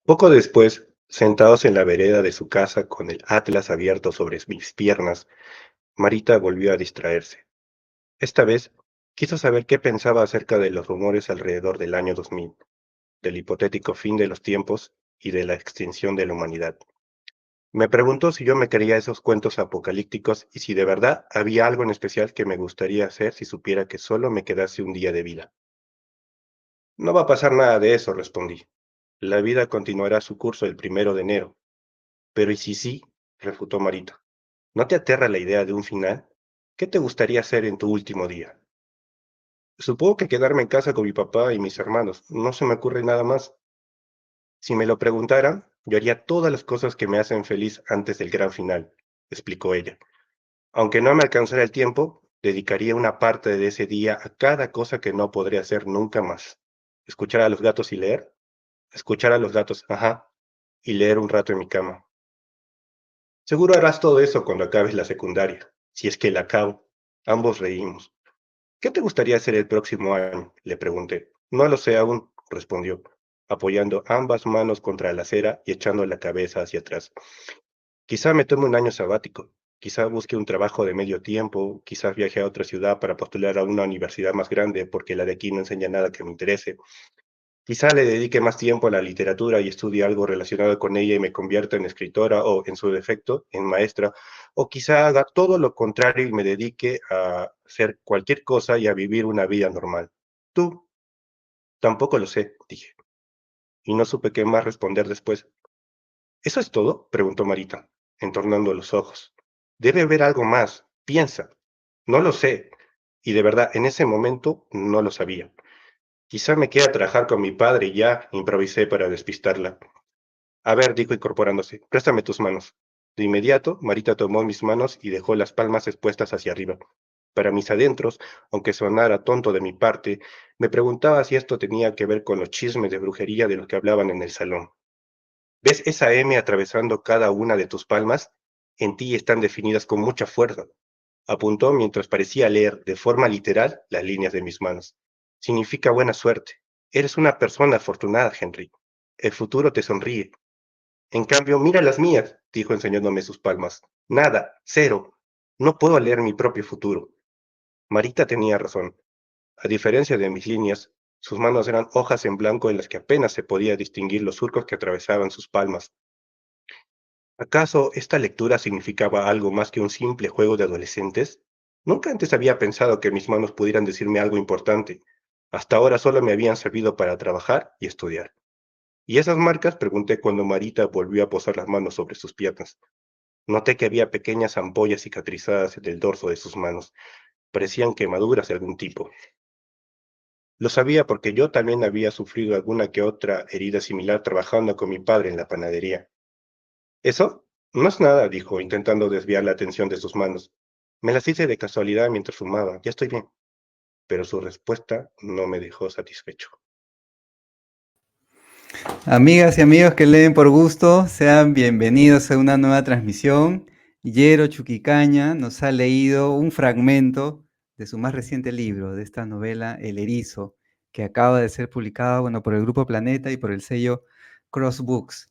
Poco después, sentados en la vereda de su casa con el atlas abierto sobre mis piernas, Marita volvió a distraerse. Esta vez, quiso saber qué pensaba acerca de los rumores alrededor del año 2000, del hipotético fin de los tiempos y de la extinción de la humanidad. Me preguntó si yo me creía esos cuentos apocalípticos y si de verdad había algo en especial que me gustaría hacer si supiera que solo me quedase un día de vida. No va a pasar nada de eso, respondí. La vida continuará su curso el 1 de enero. Pero ¿y si sí? Refutó Marita. ¿No te aterra la idea de un final? ¿Qué te gustaría hacer en tu último día? Supongo que quedarme en casa con mi papá y mis hermanos. No se me ocurre nada más. Si me lo preguntaran, yo haría todas las cosas que me hacen feliz antes del gran final, explicó ella. Aunque no me alcanzara el tiempo, dedicaría una parte de ese día a cada cosa que no podré hacer nunca más. Escuchar a los gatos y leer. Escuchar a los gatos, ajá, y leer un rato en mi cama. Seguro harás todo eso cuando acabes la secundaria, si es que la acabo. Ambos reímos. ¿Qué te gustaría hacer el próximo año? Le pregunté. No lo sé aún, respondió, apoyando ambas manos contra la acera y echando la cabeza hacia atrás. Quizá me tome un año sabático, quizá busque un trabajo de medio tiempo, quizás viaje a otra ciudad para postular a una universidad más grande porque la de aquí no enseña nada que me interese. Quizá le dedique más tiempo a la literatura y estudie algo relacionado con ella y me convierta en escritora o, en su defecto, en maestra. O quizá haga todo lo contrario y me dedique a hacer cualquier cosa y a vivir una vida normal. Tú, tampoco lo sé, dije. Y no supe qué más responder después. ¿Eso es todo? Preguntó Marita, entornando los ojos. Debe haber algo más. Piensa. No lo sé. Y de verdad, en ese momento no lo sabía. Quizá me quede a trabajar con mi padre y ya, improvisé para despistarla. A ver, dijo incorporándose, préstame tus manos. De inmediato, Marita tomó mis manos y dejó las palmas expuestas hacia arriba. Para mis adentros, aunque sonara tonto de mi parte, me preguntaba si esto tenía que ver con los chismes de brujería de los que hablaban en el salón. ¿Ves esa M atravesando cada una de tus palmas? En ti están definidas con mucha fuerza. Apuntó mientras parecía leer de forma literal las líneas de mis manos. Significa buena suerte. Eres una persona afortunada, Henry. El futuro te sonríe. En cambio, mira las mías, dijo enseñándome sus palmas. Nada, cero. No puedo leer mi propio futuro. Marita tenía razón. A diferencia de mis líneas, sus manos eran hojas en blanco en las que apenas se podía distinguir los surcos que atravesaban sus palmas. ¿Acaso esta lectura significaba algo más que un simple juego de adolescentes? Nunca antes había pensado que mis manos pudieran decirme algo importante. Hasta ahora solo me habían servido para trabajar y estudiar. ¿Y esas marcas? Pregunté cuando Marita volvió a posar las manos sobre sus piernas. Noté que había pequeñas ampollas cicatrizadas en el dorso de sus manos. Parecían quemaduras de algún tipo. Lo sabía porque yo también había sufrido alguna que otra herida similar trabajando con mi padre en la panadería. ¿Eso? No es nada, dijo, intentando desviar la atención de sus manos. Me las hice de casualidad mientras fumaba. Ya estoy bien. Pero su respuesta no me dejó satisfecho. Amigas y amigos que leen por gusto, sean bienvenidos a una nueva transmisión. Yero Chuquicaña nos ha leído un fragmento de su más reciente libro, de esta novela El Erizo, que acaba de ser publicada, bueno, por el Grupo Planeta y por el sello Cross Books.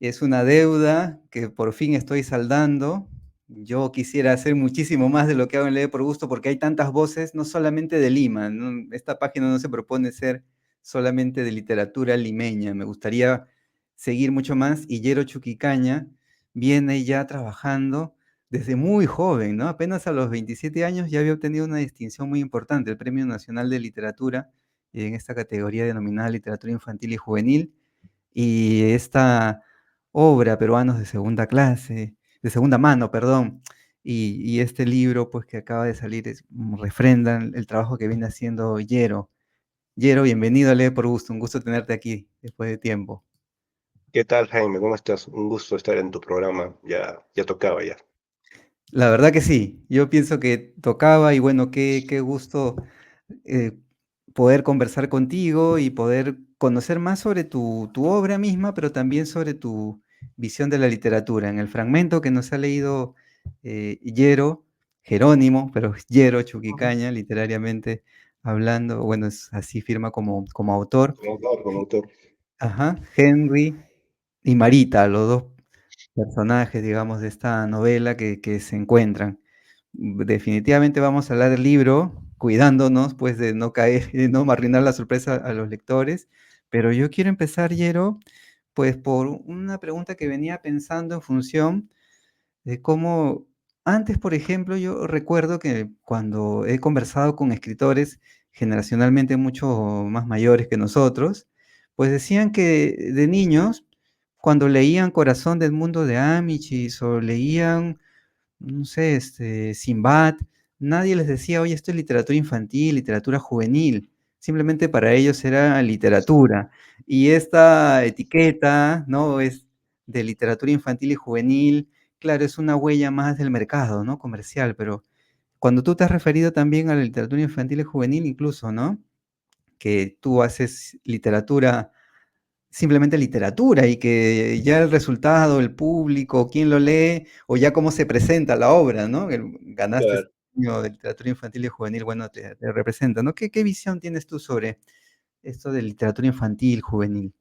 Es una deuda que por fin estoy saldando. Yo quisiera hacer muchísimo más de lo que hago en Lee por Gusto porque hay tantas voces, no solamente de Lima, ¿no? Esta página no se propone ser solamente de literatura limeña. Me gustaría seguir mucho más y Yero Chuquicaña viene ya trabajando desde muy joven, ¿no? Apenas a los 27 años ya había obtenido una distinción muy importante, el Premio Nacional de Literatura en esta categoría denominada Literatura Infantil y Juvenil. Y esta obra, Peruanos de segunda clase, de segunda mano, perdón, y este libro pues que acaba de salir refrendan el trabajo que viene haciendo Yero. Yero, bienvenido a Lee por Gusto, un gusto tenerte aquí después de tiempo. ¿Qué tal, Jaime? ¿Cómo estás? Un gusto estar en tu programa. Ya tocaba ya. La verdad que sí, yo pienso que tocaba y bueno, qué gusto eh, poder conversar contigo y poder conocer más sobre tu obra misma, pero también sobre tu visión de la literatura. En el fragmento que nos ha leído Yero, Jerónimo, pero Yero Ujú. Chuquicaña, literariamente hablando, bueno, así firma como autor. Como autor, como autor. Ajá, Henry. y Marita, los dos personajes, digamos, de esta novela que se encuentran. Definitivamente vamos a hablar del libro, cuidándonos, pues, de no caer, de no arruinar la sorpresa a los lectores, pero yo quiero empezar, Yero, pues, por una pregunta que venía pensando en función de cómo antes, por ejemplo, yo recuerdo que cuando he conversado con escritores generacionalmente mucho más mayores que nosotros, pues decían que de niños, cuando leían Corazón del mundo de Amichis o leían, no sé, Sinbad, nadie les decía: "Oye, esto es literatura infantil, literatura juvenil". Simplemente para ellos era literatura. Y esta etiqueta, ¿no? Es de literatura infantil y juvenil, claro, es una huella más del mercado, ¿no? Comercial, pero cuando tú te has referido también a la literatura infantil y juvenil incluso, ¿no? Que tú haces literatura, simplemente literatura, y que ya el resultado, el público, quién lo lee, o ya cómo se presenta la obra, ¿no? Ganaste este Claro. premio de literatura infantil y juvenil, bueno, te representa, ¿no? ¿Qué visión tienes tú sobre esto de literatura infantil, juvenil?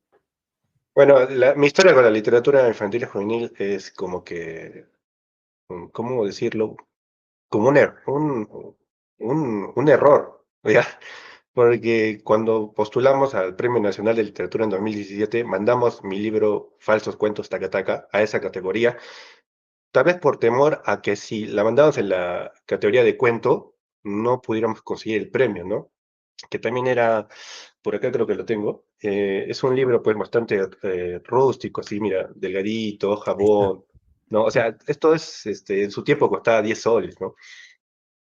Bueno, mi historia con la literatura infantil y juvenil es como que, ¿cómo decirlo? Como un error, ¿ya? Porque cuando postulamos al Premio Nacional de Literatura en 2017, mandamos mi libro Falsos Cuentos Taca Taca a esa categoría, tal vez por temor a que si la mandamos en la categoría de cuento, no pudiéramos conseguir el premio, ¿no? Que también era, por acá creo que lo tengo, es un libro pues bastante rústico, así, mira, delgadito, Ahí está. jabón, ¿no? O sea, esto es, en su tiempo costaba 10 soles, ¿no?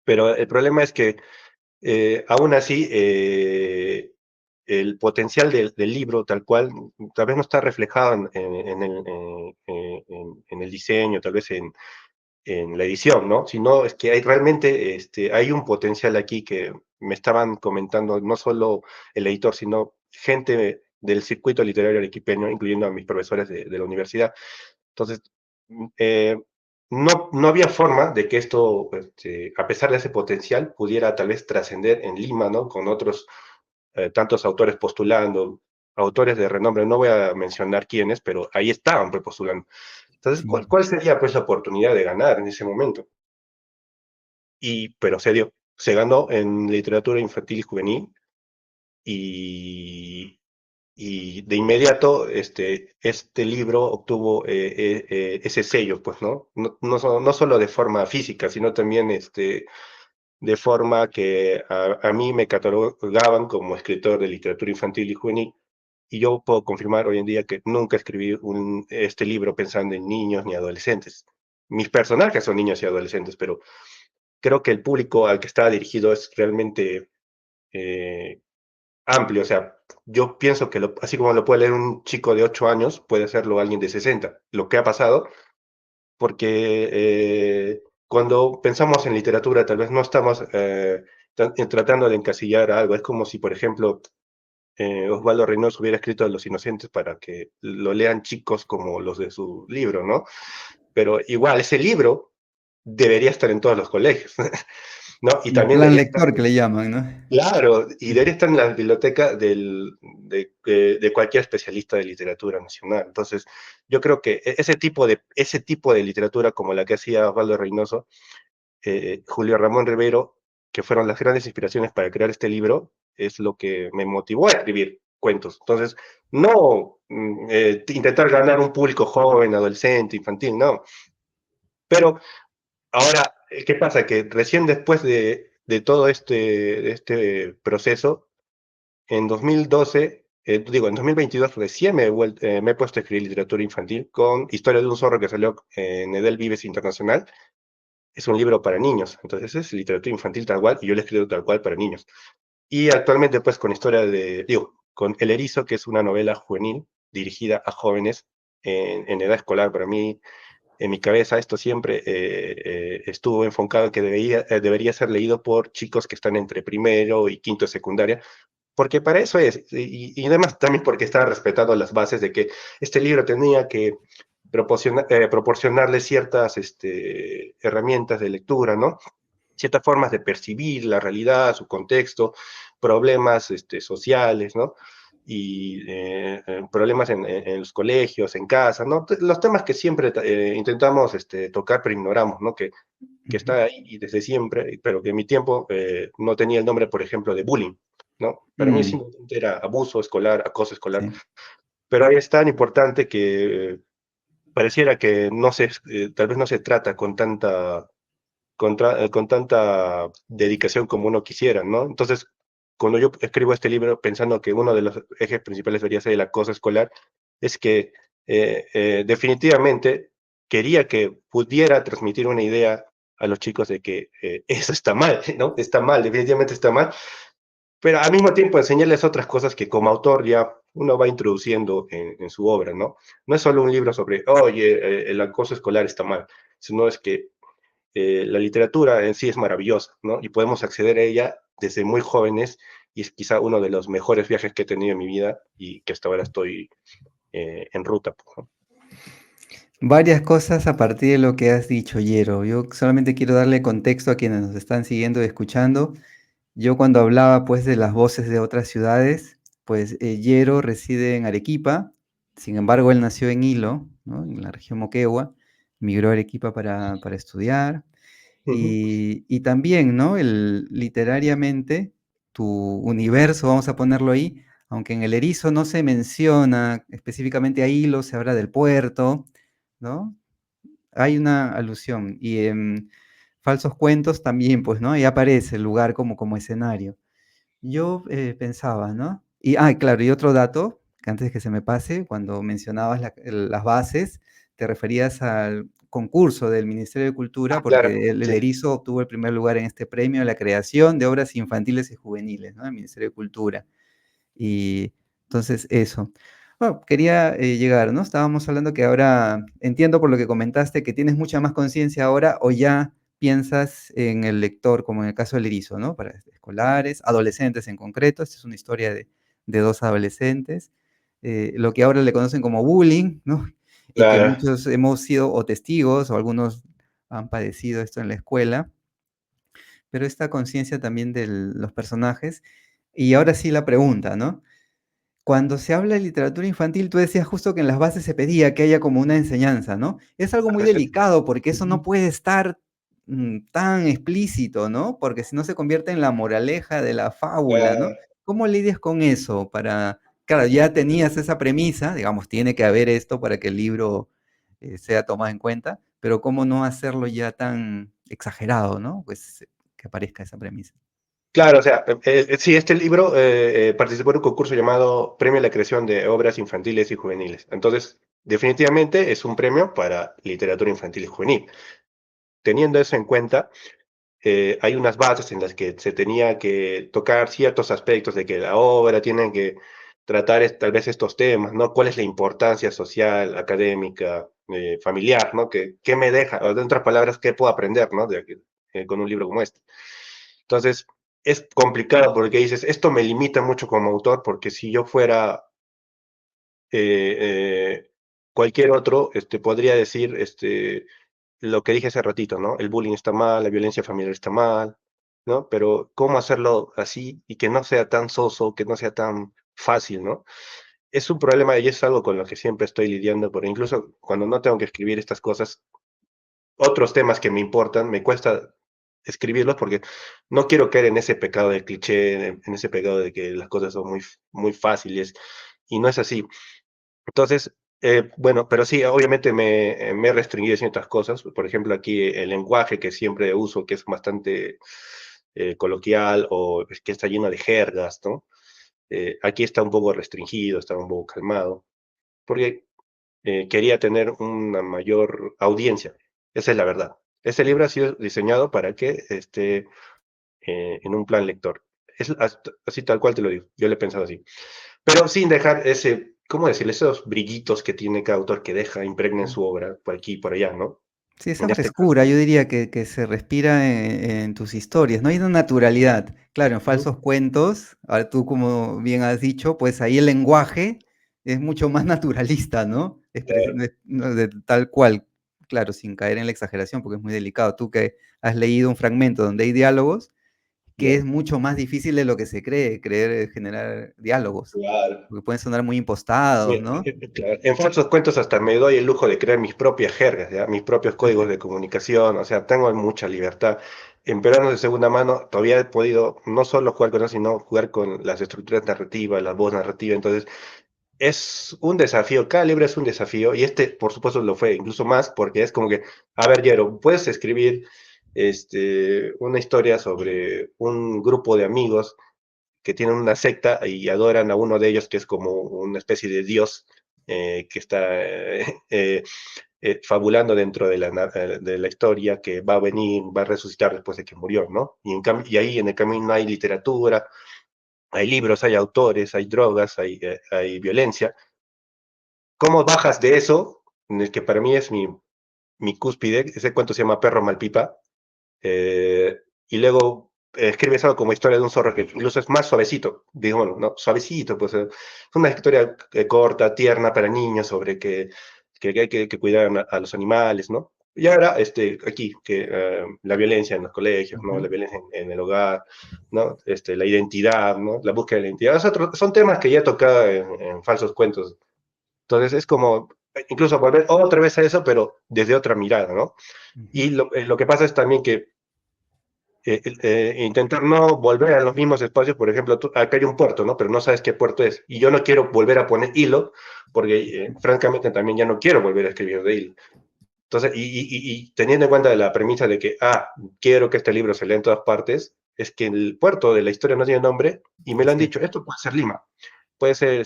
Pero el problema es que aún así, el potencial del libro tal cual, tal vez no está reflejado en el diseño, tal vez en la edición, ¿no? Sino es que hay realmente, hay un potencial aquí que me estaban comentando no solo el editor, sino gente del circuito literario arequipeño, incluyendo a mis profesores de la universidad. Entonces, no había forma de que esto, a pesar de ese potencial, pudiera tal vez trascender en Lima, ¿no? Con otros tantos autores postulando, autores de renombre, no voy a mencionar quiénes, pero ahí estaban pues, postulando. Entonces, Sí. ¿cuál sería pues la oportunidad de ganar en ese momento? Pero se dio, se ganó en literatura infantil y juvenil y, y de inmediato este libro obtuvo ese sello, pues, ¿no? No solo de forma física, sino también de forma que a mí me catalogaban como escritor de literatura infantil y juvenil, y yo puedo confirmar hoy en día que nunca escribí este libro pensando en niños ni adolescentes. Mis personajes son niños y adolescentes, pero creo que el público al que estaba dirigido es realmente eh, amplio. O sea, yo pienso que así como lo puede leer un chico de 8 años, puede hacerlo alguien de 60. Lo que ha pasado, porque cuando pensamos en literatura, tal vez no estamos tratando de encasillar algo. Es como si, por ejemplo, Osvaldo Reynoso hubiera escrito Los Inocentes para que lo lean chicos como los de su libro, ¿no? Pero igual, ese libro debería estar en todos los colegios, ¿no? Y El también plan debería estar, lector que le llaman, ¿no? claro, y debería estar en la biblioteca de cualquier especialista de literatura nacional. Entonces, yo creo que ese tipo de literatura como la que hacía Osvaldo Reynoso, Julio Ramón Rivero, que fueron las grandes inspiraciones para crear este libro, es lo que me motivó a escribir cuentos. Entonces, no intentar ganar un público joven, adolescente, infantil, no. Pero ahora, ¿qué pasa? Que recién después de todo este proceso, en 2012, digo, en 2022 recién me he puesto a escribir literatura infantil con Historia de un zorro que salió en Edel Vives Internacional. Es un libro para niños, entonces es literatura infantil tal cual, y yo lo he escrito tal cual para niños. Y actualmente, pues, con El Erizo, que es una novela juvenil dirigida a jóvenes en edad escolar. Para mí, en mi cabeza, esto siempre estuvo enfocado en que debería ser leído por chicos que están entre primero y quinto de secundaria, porque para eso es, y además también porque estaba respetando las bases de que este libro tenía que proporcionarle ciertas herramientas de lectura, ¿no? Ciertas formas de percibir la realidad, su contexto, problemas sociales, ¿no? problemas en los colegios, en casa, ¿no? Los temas que siempre intentamos tocar, pero ignoramos, ¿no? Que Ujú. está ahí y desde siempre, pero que en mi tiempo no tenía el nombre, por ejemplo, de bullying, ¿no? Para mí Mm, simplemente era abuso escolar, acoso escolar, sí. pero ahí es tan importante que pareciera que tal vez no se trata con tanta dedicación como uno quisiera, ¿no? Entonces, cuando yo escribo este libro pensando que uno de los ejes principales debería ser el acoso escolar, es que definitivamente quería que pudiera transmitir una idea a los chicos de que eso está mal, ¿no? Está mal, definitivamente está mal, pero al mismo tiempo enseñarles otras cosas que como autor ya uno va introduciendo en su obra, ¿no? No es solo un libro sobre, oye, el acoso escolar está mal, sino es que la literatura en sí es maravillosa, ¿no? Y podemos acceder a ella desde muy jóvenes y es quizá uno de los mejores viajes que he tenido en mi vida y que hasta ahora estoy en ruta, pues, ¿no? Varias cosas a partir de lo que has dicho, Yero. Yo solamente quiero darle contexto a quienes nos están siguiendo y escuchando. Yo cuando hablaba pues de las voces de otras ciudades, pues Yero reside en Arequipa, sin embargo él nació en Hilo, ¿no? En la región Moquegua, migró a Arequipa para estudiar Ujú. y también, ¿no? Literariamente, tu universo, vamos a ponerlo ahí, aunque en el Erizo no se menciona específicamente a Hilo, se habla del puerto, ¿no? Hay una alusión y en Falsos Cuentos también, pues, ¿no? Ahí aparece el lugar como escenario. Yo, pensaba, ¿no? Claro, y otro dato, que antes de que se me pase, cuando mencionabas las bases, te referías al concurso del Ministerio de Cultura, Claro, porque el sí, Erizo obtuvo el primer lugar en este premio a la creación de obras infantiles y juveniles, ¿no? El Ministerio de Cultura. Y entonces eso. Bueno, quería llegar, ¿no? Estábamos hablando que ahora entiendo por lo que comentaste que tienes mucha más conciencia ahora o ya piensas en el lector, como en el caso del erizo, ¿no? Para escolares, adolescentes en concreto. Esta es una historia de dos adolescentes. Lo que ahora le conocen como bullying, ¿no? Y que claro. muchos hemos sido o testigos o algunos han padecido esto en la escuela, pero esta conciencia también de los personajes. Y ahora sí la pregunta, ¿no? Cuando se habla de literatura infantil, tú decías justo que en las bases se pedía que haya como una enseñanza, ¿no? Es algo muy delicado porque eso no Ujú. puede estar tan explícito, ¿no? Porque si no se convierte en la moraleja de la fábula, ¿no? Claro. ¿Cómo lidias con eso? Claro, ya tenías esa premisa, digamos, tiene que haber esto para que el libro sea tomado en cuenta, pero ¿cómo no hacerlo ya tan exagerado, ¿no? Pues que aparezca esa premisa. Claro, o sea, sí, este libro participó en un concurso llamado Premio a la Creación de Obras Infantiles y Juveniles. Entonces, definitivamente es un premio para literatura infantil y juvenil. Teniendo eso en cuenta, hay unas bases en las que se tenía que tocar ciertos aspectos de que la obra tiene que tratar tal vez estos temas, ¿no? ¿Cuál es la importancia social, académica, familiar, ¿no? ¿Qué me deja? O de otras palabras, ¿qué puedo aprender, ¿no? Con un libro como este. Entonces, es complicado porque dices, esto me limita mucho como autor, porque si yo fuera eh, eh, cualquier otro, podría decir, lo que dije hace ratito, ¿no? El bullying está mal, la violencia familiar está mal, ¿no? Pero ¿cómo hacerlo así y que no sea tan soso, que no sea tan fácil, ¿no? Es un problema y es algo con lo que siempre estoy lidiando, porque incluso cuando no tengo que escribir estas cosas, otros temas que me importan, me cuesta escribirlos porque no quiero caer en ese pecado del cliché, en ese pecado de que las cosas son muy fáciles y no es así. Entonces, bueno, pero sí, obviamente me he restringido en ciertas cosas. Por ejemplo, aquí el lenguaje que siempre uso, que es bastante coloquial o es que está lleno de jergas, ¿no? Aquí está un poco restringido, está un poco calmado, porque quería tener una mayor audiencia. Esa es la verdad. Este libro ha sido diseñado para que esté en un plan lector. Es así tal cual te lo digo. Yo lo he pensado así. Pero sin dejar ese, ¿cómo decirle? Esos brillitos que tiene cada autor que deja, impregna en su obra, por aquí y por allá, ¿no? Sí, esa En este caso. frescura, yo diría que se respira en tus historias, ¿no? Hay una naturalidad. Claro, en Ujú. falsos cuentos, ahora tú como bien has dicho, pues ahí el lenguaje es mucho más naturalista, ¿no? Claro. No, tal cual, claro, sin caer en la exageración, porque es muy delicado. Tú que has leído un fragmento donde hay diálogos que Ya, es mucho más difícil de lo que se cree, generar diálogos, claro. porque pueden sonar muy impostados, ¿no? Claro. En falsos cuentos hasta me doy el lujo de crear mis propias jergas, ¿ya? Mis propios códigos de comunicación, o sea, tengo mucha libertad. En Peruanos de Segunda Mano todavía he podido no solo jugar con eso, sino jugar con las estructuras narrativas, la voz narrativa. Entonces, es un desafío, cada libro es un desafío, y este, por supuesto, lo fue incluso más, porque es como que, a ver, Yero, puedes escribir una historia sobre un grupo de amigos que tienen una secta y adoran a uno de ellos que es como una especie de dios que está fabulando dentro de la historia, que va a venir, va a resucitar después de que murió, ¿no? Y ahí en el camino hay literatura, hay libros, hay autores, hay drogas, hay violencia. ¿Cómo bajas de eso, en el que para mí es mi cúspide? Ese cuento se llama Perro Malpipa, y luego escribes algo como historia de un zorro que incluso es más suavecito, digo, bueno, no, suavecito, pues es una historia corta, tierna para niños sobre que hay que cuidar a los animales, ¿no? Y ahora, aquí, que la violencia en los colegios, ¿no? La Ujú. violencia en el hogar, ¿no? La identidad, ¿no? La búsqueda de la identidad. Son temas que ya tocaba en falsos cuentos. Entonces es como, incluso volver otra vez a eso, pero desde otra mirada, ¿no? Ujú. Y lo que pasa es también que intentar no volver a los mismos espacios, por ejemplo, acá hay un puerto, ¿no? Pero no sabes qué puerto es. Y yo no quiero volver a poner hilo, porque francamente también ya no quiero volver a escribir de hilo. Entonces, y teniendo en cuenta la premisa de que, quiero que este libro se lea en todas partes, es que el puerto de la historia no tiene nombre, y me lo han Así es. dicho, esto puede ser Lima, puede ser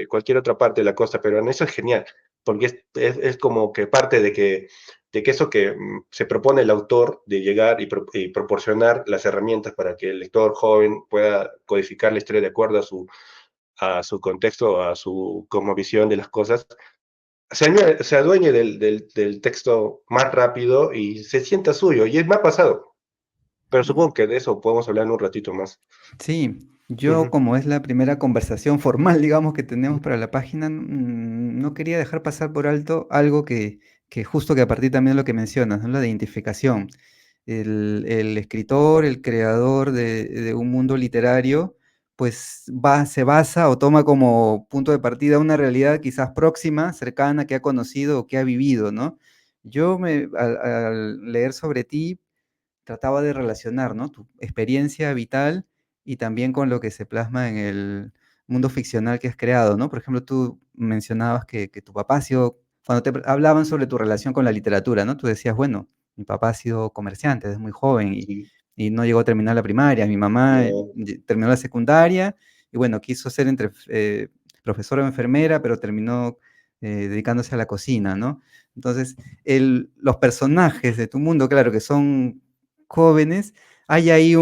cualquier otra parte de la costa peruana. Eso es genial, porque es como que parte de que eso que se propone el autor de llegar y proporcionar las herramientas para que el lector joven pueda codificar la historia de acuerdo a su contexto, a su como visión de las cosas, se adueñe del texto más rápido y se sienta suyo. Y me ha pasado, pero supongo que de eso podemos hablar en un ratito más. Sí, yo Ujú, como es la primera conversación formal, digamos, que tenemos para la página, no quería dejar pasar por alto algo que justo que a partir también de lo que mencionas, ¿no? La de identificación. El escritor, el creador de un mundo literario, pues se basa o toma como punto de partida una realidad quizás próxima, cercana, que ha conocido o que ha vivido, ¿no? Al leer sobre ti, trataba de relacionar, ¿no? Tu experiencia vital y también con lo que se plasma en el mundo ficcional que has creado, ¿no? Por ejemplo, tú mencionabas que tu papá ha sido, cuando te hablaban sobre tu relación con la literatura, ¿no? Tú decías, bueno, mi papá ha sido comerciante desde muy joven sí, y no llegó a terminar la primaria, mi mamá no, terminó la secundaria y bueno, quiso ser profesora o enfermera, pero terminó dedicándose a la cocina, ¿no? Entonces, los personajes de tu mundo, claro, que son jóvenes, hay ahí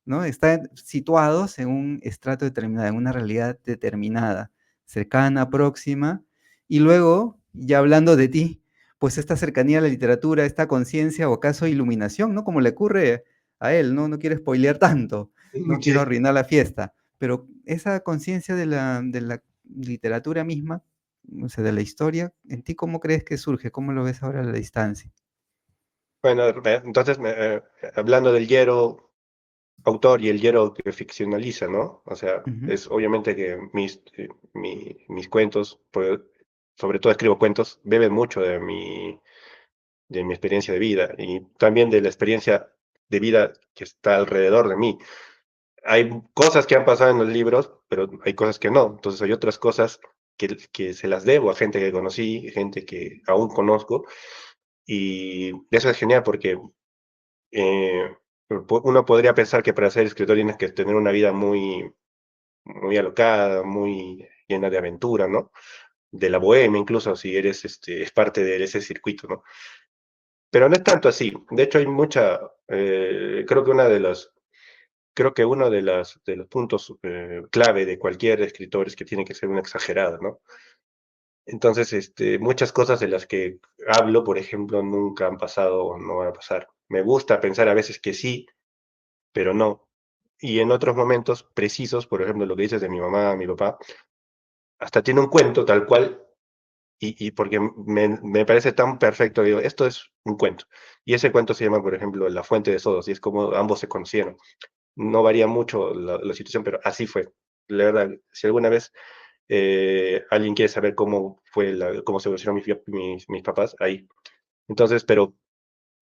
¿no? Están situados en un estrato determinado, en una realidad determinada, cercana, próxima, y luego, ya hablando de ti, pues esta cercanía a la literatura, esta conciencia o acaso iluminación, ¿no? Como le ocurre a él, ¿no? No quiero spoilear tanto, no quiero sí. arruinar la fiesta, pero esa conciencia de la literatura misma, o sea, de la historia, ¿en ti cómo crees que surge? ¿Cómo lo ves ahora a la distancia? Bueno, entonces, hablando del Yero autor y el Yero que ficcionaliza, ¿no? O sea, Ujú. es obviamente que mis cuentos, pues, sobre todo escribo cuentos, beben mucho de mi experiencia de vida y también de la experiencia de vida que está alrededor de mí. Hay cosas que han pasado en los libros, pero hay cosas que no. Entonces hay otras cosas que se las debo a gente que conocí, gente que aún conozco, y eso es genial porque eh, uno podría pensar que para ser escritor tienes que tener una vida muy, muy alocada, muy llena de aventura, ¿no? De la bohemia, incluso si eres es parte de ese circuito, ¿no? Pero no es tanto así. De hecho, hay mucha, creo que uno de los puntos clave de cualquier escritor es que tiene que ser un exagerado, ¿no? Entonces, muchas cosas de las que hablo, por ejemplo, nunca han pasado o no van a pasar. Me gusta pensar a veces que sí, pero no. Y en otros momentos precisos, por ejemplo, lo que dices de mi mamá, mi papá, hasta tiene un cuento tal cual, y porque me parece tan perfecto, digo, esto es un cuento. Y ese cuento se llama, por ejemplo, La fuente de Sodos, y es como ambos se conocieron. No varía mucho la situación, pero así fue. La verdad, si alguna vez alguien quiere saber cómo fue cómo se conocieron mis papás, ahí. Entonces, pero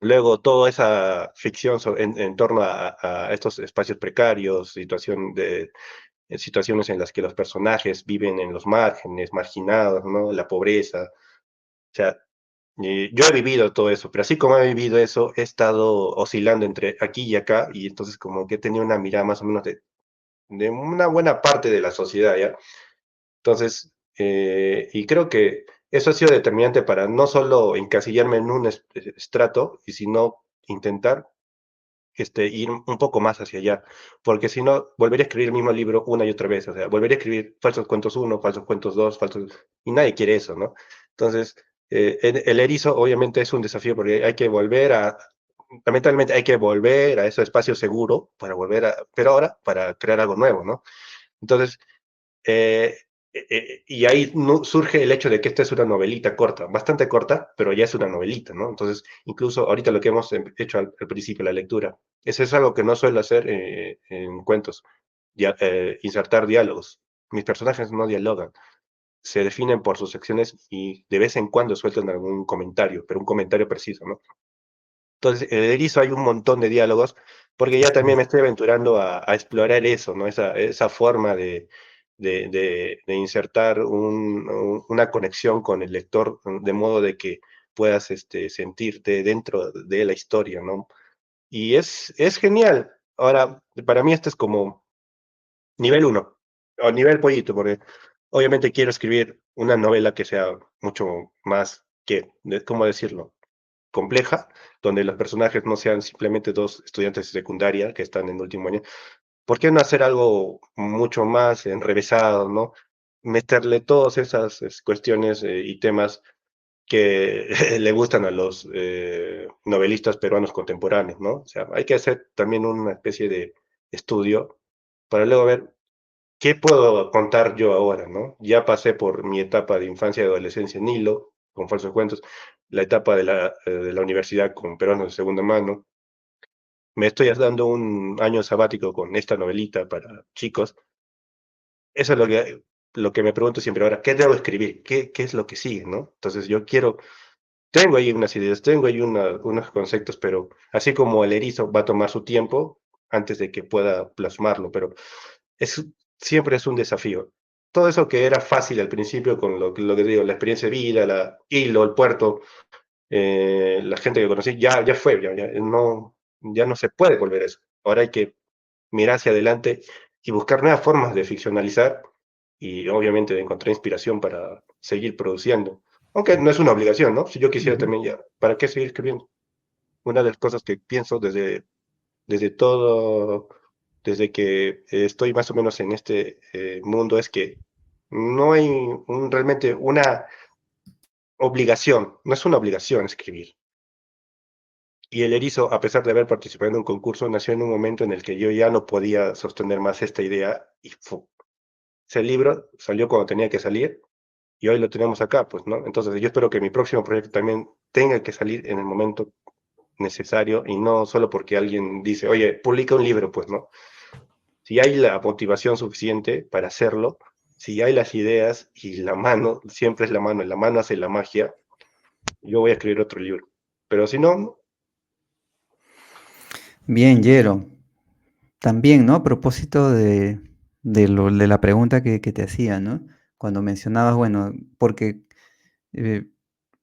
luego toda esa ficción en torno a estos espacios precarios, situaciones en las que los personajes viven en los márgenes, marginados, ¿no? La pobreza. O sea, yo he vivido todo eso, pero así como he vivido eso, he estado oscilando entre aquí y acá, y entonces como que he tenido una mirada más o menos de una buena parte de la sociedad, ¿ya? Entonces, y creo que eso ha sido determinante para no solo encasillarme en un estrato, y sino intentar ir un poco más hacia allá, porque si no, volvería a escribir el mismo libro una y otra vez, o sea, volvería a escribir falsos cuentos uno, falsos cuentos dos, y nadie quiere eso, ¿no? Entonces, el erizo obviamente es un desafío porque hay que volver lamentablemente hay que volver a ese espacio seguro para pero ahora para crear algo nuevo, ¿no? Entonces, eh, y ahí surge el hecho de que esta es una novelita corta, bastante corta, pero ya es una novelita, ¿no? Entonces, incluso ahorita lo que hemos hecho al principio, la lectura, eso es algo que no suelo hacer en cuentos, insertar diálogos. Mis personajes no dialogan, se definen por sus acciones y de vez en cuando sueltan algún comentario, pero un comentario preciso, ¿no? Entonces, en el erizo hay un montón de diálogos, porque ya también me estoy aventurando a explorar eso, ¿no? Esa forma de insertar una conexión con el lector, de modo de que puedas sentirte dentro de la historia, ¿no? Y es genial. Ahora, para mí este es como nivel uno, o nivel pollito, porque obviamente quiero escribir una novela que sea mucho más ¿cómo decirlo? Compleja, donde los personajes no sean simplemente dos estudiantes de secundaria que están en último año. ¿Por qué no hacer algo mucho más enrevesado, no? Meterle todas esas cuestiones y temas que le gustan a los novelistas peruanos contemporáneos, ¿no? O sea, hay que hacer también una especie de estudio para luego ver qué puedo contar yo ahora, ¿no? Ya pasé por mi etapa de infancia y adolescencia en Hilo, con falsos cuentos, la etapa de la universidad con peruanos de segunda mano. Me estoy dando un año sabático con esta novelita para chicos. Eso es lo que me pregunto siempre ahora, ¿qué debo escribir? ¿Qué es lo que sigue, no? Entonces yo tengo ahí unas ideas, tengo ahí unos conceptos, pero así como el erizo va a tomar su tiempo antes de que pueda plasmarlo, pero es, siempre es un desafío. Todo eso que era fácil al principio con lo que digo, la experiencia de vida, Hilo, el puerto, la gente que conocí, ya fue, ya no se puede volver a eso. Ahora hay que mirar hacia adelante y buscar nuevas formas de ficcionalizar y obviamente de encontrar inspiración para seguir produciendo. Aunque no es una obligación, ¿no? Si yo quisiera Ujú. también ya, ¿para qué seguir escribiendo? Una de las cosas que pienso desde todo, desde que estoy más o menos en este mundo es que no hay realmente una obligación, no es una obligación escribir. Y el erizo, a pesar de haber participado en un concurso, nació en un momento en el que yo ya no podía sostener más esta idea y ese libro salió cuando tenía que salir y hoy lo tenemos acá, pues, ¿no? Entonces yo espero que mi próximo proyecto también tenga que salir en el momento necesario y no solo porque alguien dice, oye, publica un libro, pues, ¿no? Si hay la motivación suficiente para hacerlo, si hay las ideas y la mano, siempre es la mano hace la magia, yo voy a escribir otro libro. Pero si no, Bien, Yero. También, ¿no? A propósito de la pregunta que te hacía, ¿no? Cuando mencionabas, bueno, porque eh,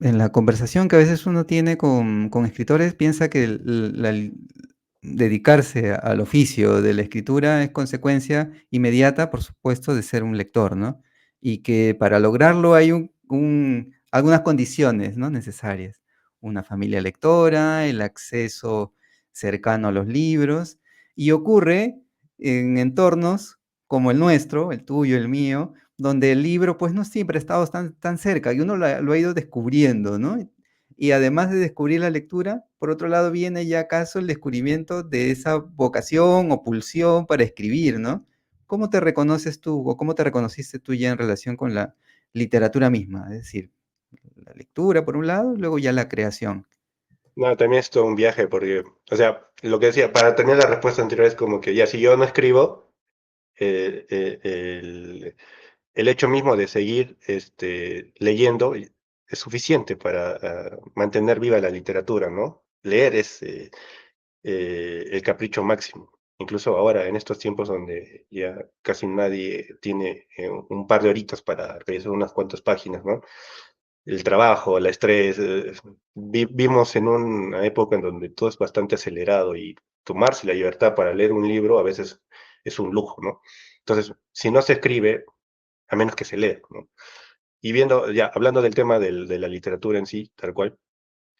en la conversación que a veces uno tiene con escritores, piensa que dedicarse al oficio de la escritura es consecuencia inmediata, por supuesto, de ser un lector, ¿no? Y que para lograrlo hay algunas condiciones, ¿no? Necesarias. Una familia lectora, el acceso cercano a los libros, y ocurre en entornos como el nuestro, el tuyo, el mío, donde el libro pues no siempre ha estado tan cerca y uno lo ha ido descubriendo, ¿no? Y además de descubrir la lectura, por otro lado viene ya acaso el descubrimiento de esa vocación o pulsión para escribir, ¿no? ¿Cómo te reconoces tú o cómo te reconociste tú ya en relación con la literatura misma? Es decir, la lectura por un lado, luego ya la creación. No, también es todo un viaje porque, o sea, lo que decía, para tener la respuesta anterior es como que ya si yo no escribo, eh, eh, el, el hecho mismo de seguir leyendo es suficiente para mantener viva la literatura, ¿no? Leer es el capricho máximo. Incluso ahora, en estos tiempos donde ya casi nadie tiene un par de horitas para revisar unas cuantas páginas, ¿no? El trabajo, el estrés, vimos en una época en donde todo es bastante acelerado y tomarse la libertad para leer un libro a veces es un lujo, ¿no? Entonces, si no se escribe, a menos que se lea, ¿no? Y viendo, ya, hablando del tema de la literatura en sí, tal cual,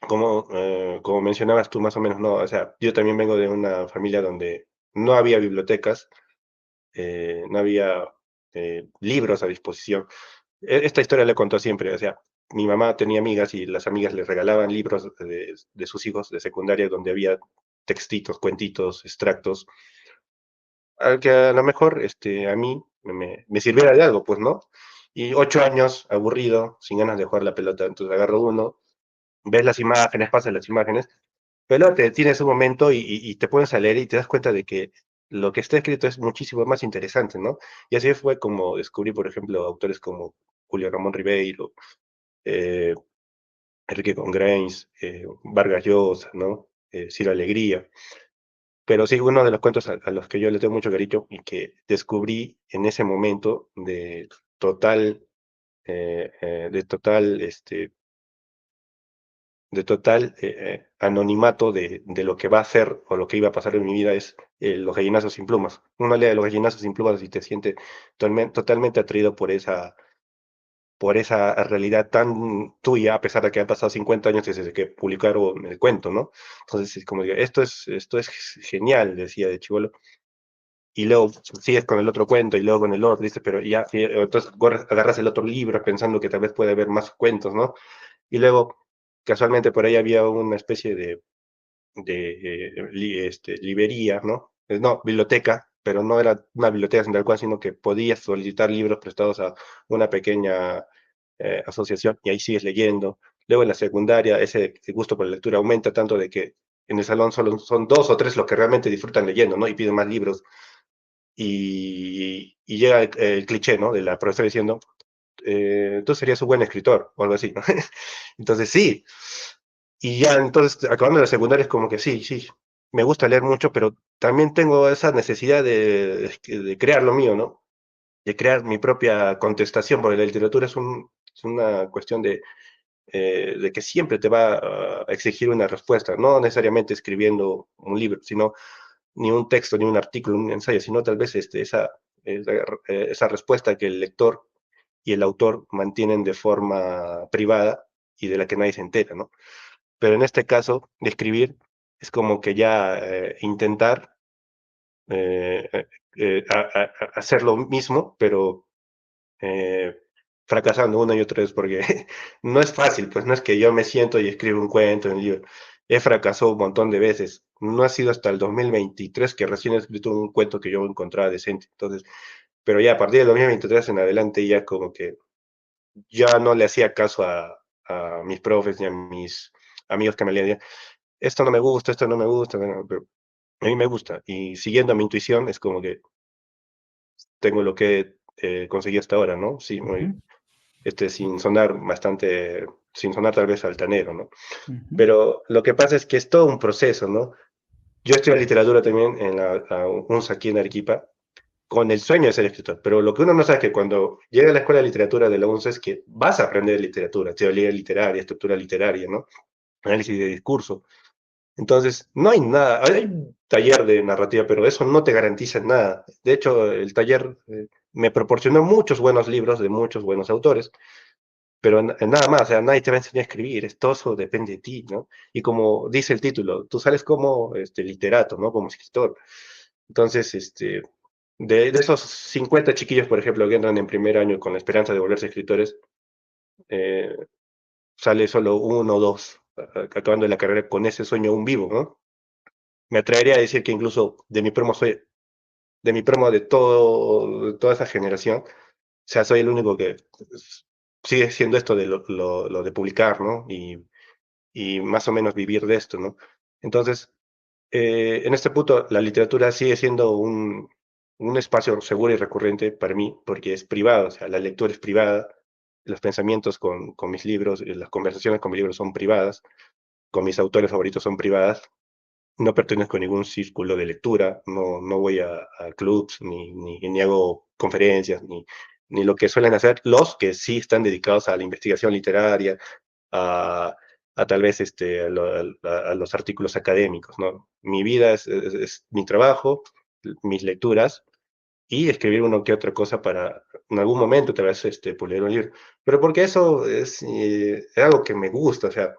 como mencionabas tú más o menos, ¿no? O sea, yo también vengo de una familia donde no había bibliotecas, no había libros a disposición. Esta historia le contó siempre, o sea, mi mamá tenía amigas y las amigas le regalaban libros de sus hijos de secundaria donde había textitos, cuentitos, extractos, al que a lo mejor a mí me sirviera de algo, pues, ¿no? Y 8 años, aburrido, sin ganas de jugar la pelota, entonces agarro uno, ves las imágenes, pasas las imágenes, pero te tienes un momento y te pones a leer y te das cuenta de que lo que está escrito es muchísimo más interesante, ¿no? Y así fue como descubrí, por ejemplo, autores como Julio Ramón Ribeiro, eh, Enrique Congrains, Vargas Llosa, ¿no? Ciro Alegría. Pero sí, uno de los cuentos a los que yo le tengo mucho cariño y que descubrí en ese momento total, de total, anonimato de lo que va a ser o lo que iba a pasar en mi vida es Los gallinazos sin plumas. Uno lee Los gallinazos sin plumas y te siente totalmente atraído por esa realidad tan tuya, a pesar de que han pasado 50 años desde que publicaron el cuento, ¿no? Entonces, es como digo, esto es genial, decía de chivolo. Y luego sigues con el otro cuento y luego con el otro, dices, pero ya, entonces agarras el otro libro pensando que tal vez puede haber más cuentos, ¿no? Y luego, casualmente por ahí había una especie de librería, ¿no? No, biblioteca, pero no era una biblioteca sin tal cual, sino que podías solicitar libros prestados a una pequeña asociación y ahí sigues leyendo. Luego en la secundaria ese gusto por la lectura aumenta tanto de que en el salón solo son dos o tres los que realmente disfrutan leyendo, ¿no? Y piden más libros. Y llega el cliché, ¿no? De la profesora diciendo, tú serías un buen escritor o algo así, ¿no? Entonces sí, y ya entonces acabando la secundaria es como que sí, sí, me gusta leer mucho, pero también tengo esa necesidad de crear lo mío, ¿no? De crear mi propia contestación, porque la literatura es una cuestión de que siempre te va a exigir una respuesta, no necesariamente escribiendo un libro, sino ni un texto, ni un artículo, un ensayo, sino tal vez esa respuesta que el lector y el autor mantienen de forma privada y de la que nadie se entera, ¿no? Pero en este caso, de escribir es como que ya intentar eh, eh, hacer lo mismo, pero eh, fracasando una y otra vez, porque no es fácil, pues no es que yo me siento y escribo un cuento en el libro. He fracasado un montón de veces. No ha sido hasta el 2023 que recién he escrito un cuento que yo encontraba decente. Entonces, pero ya a partir del 2023 en adelante ya como que ya no le hacía caso a mis profes ni a mis amigos que me leían. Esto no me gusta, esto no me gusta, pero a mí me gusta. Y siguiendo mi intuición es como que tengo lo que conseguí hasta ahora, ¿no? Sí, Ujú, sin sonar tal vez altanero, ¿no? ujú, Pero lo que pasa es que es todo un proceso, ¿no? Yo estudié literatura también en la UNSA aquí en Arequipa, con el sueño de ser escritor, pero lo que uno no sabe es que cuando llega a la escuela de literatura de la UNSA es que vas a aprender literatura, teoría literaria, estructura literaria, ¿no? Análisis de discurso. Entonces, no hay nada, hay un taller de narrativa, pero eso no te garantiza nada. De hecho, el taller me proporcionó muchos buenos libros de muchos buenos autores, pero nada más, o sea, nadie te va a enseñar a escribir, todo eso depende de ti, ¿no? Y como dice el título, tú sales como literato, ¿no? Como escritor. Entonces, de esos 50 chiquillos, por ejemplo, que entran en primer año con la esperanza de volverse escritores, eh, sale solo uno o dos acabando la carrera con ese sueño aún vivo, ¿no? Me atrevería a decir que incluso de mi promo de toda esa generación, o sea, soy el único que sigue siendo esto de lo de publicar, ¿no? Y más o menos vivir de esto, ¿no? Entonces, en este punto, la literatura sigue siendo un espacio seguro y recurrente para mí, porque es privado, o sea, la lectura es privada, los pensamientos con mis libros, las conversaciones con mis libros son privadas, con mis autores favoritos son privadas, no pertenezco a ningún círculo de lectura, no voy a clubs, ni hago conferencias, ni lo que suelen hacer los que sí están dedicados a la investigación literaria, a, a tal vez a los artículos académicos, ¿no? Mi vida es mi trabajo, mis lecturas y escribir uno que otra cosa para en algún momento tal vez publicar un libro. Pero porque eso es algo que me gusta, o sea,